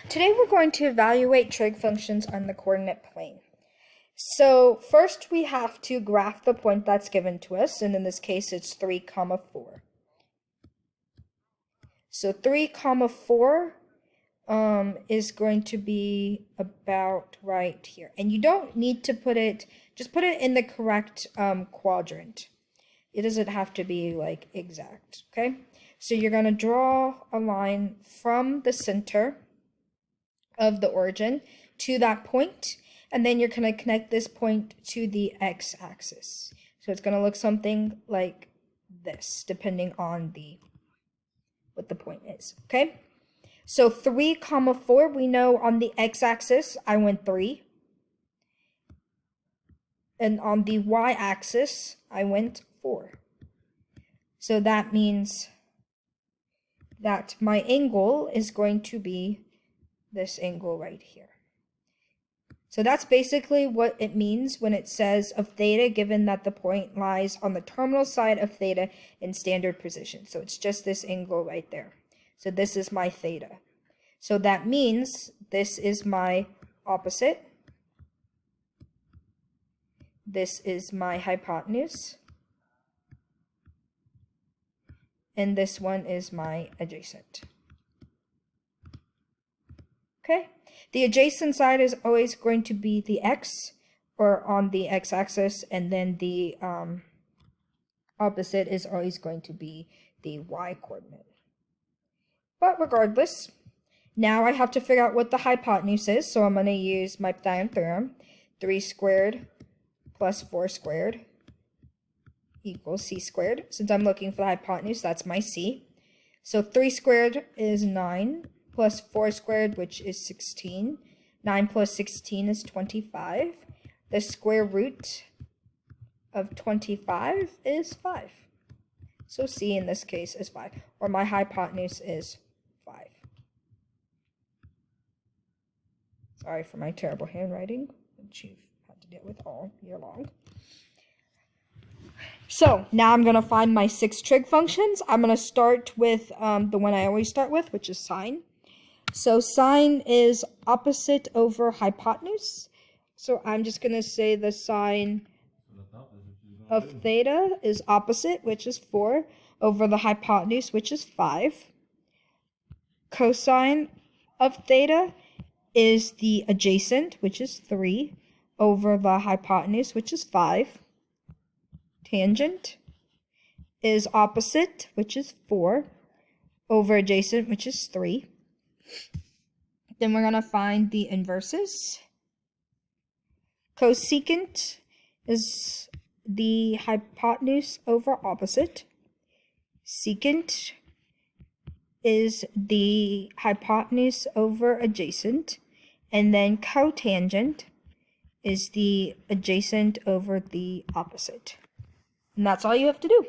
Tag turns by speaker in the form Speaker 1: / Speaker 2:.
Speaker 1: Today we're going to evaluate trig functions on the coordinate plane. So first we have to graph the point that's given to us, and in this case it's 3, 4. So 3, 4 is going to be about right here. And you don't need to put it, just put it in the correct quadrant. It doesn't have to be like exact, okay? So you're going to draw a line from the center of the origin to that point, and then you're going to connect this point to the x-axis. So it's going to look something like this, depending on what the point is, okay? So 3, 4, we know on the x-axis, I went 3. And on the y-axis, I went 4. So that means that my angle is going to be this angle right here. So that's basically what it means when it says of theta, given that the point lies on the terminal side of theta in standard position. So it's just this angle right there. So this is my theta. So that means this is my opposite. This is my hypotenuse. And this one is my adjacent. Okay? The adjacent side is always going to be the x, or on the x-axis, and then the opposite is always going to be the y-coordinate. But regardless, now I have to figure out what the hypotenuse is, so I'm going to use my Pythagorean theorem. 3 squared plus 4 squared equals c squared. Since I'm looking for the hypotenuse, that's my c. So 3 squared is 9, plus 4 squared, which is 16. 9 plus 16 is 25. The square root of 25 is 5. So c in this case is 5, or my hypotenuse is 5. Sorry for my terrible handwriting, which you've had to deal with all year long. So now I'm going to find my 6 trig functions. I'm going to start with the one I always start with, which is sine. So sine is opposite over hypotenuse. So I'm just going to say the sine of theta is opposite, which is 4, over the hypotenuse, which is 5. Cosine of theta is the adjacent, which is 3, over the hypotenuse, which is 5. Tangent is opposite, which is 4, over adjacent, which is 3. Then we're going to find the inverses. Cosecant is the hypotenuse over opposite. Secant is the hypotenuse over adjacent. And then cotangent is the adjacent over the opposite. And that's all you have to do.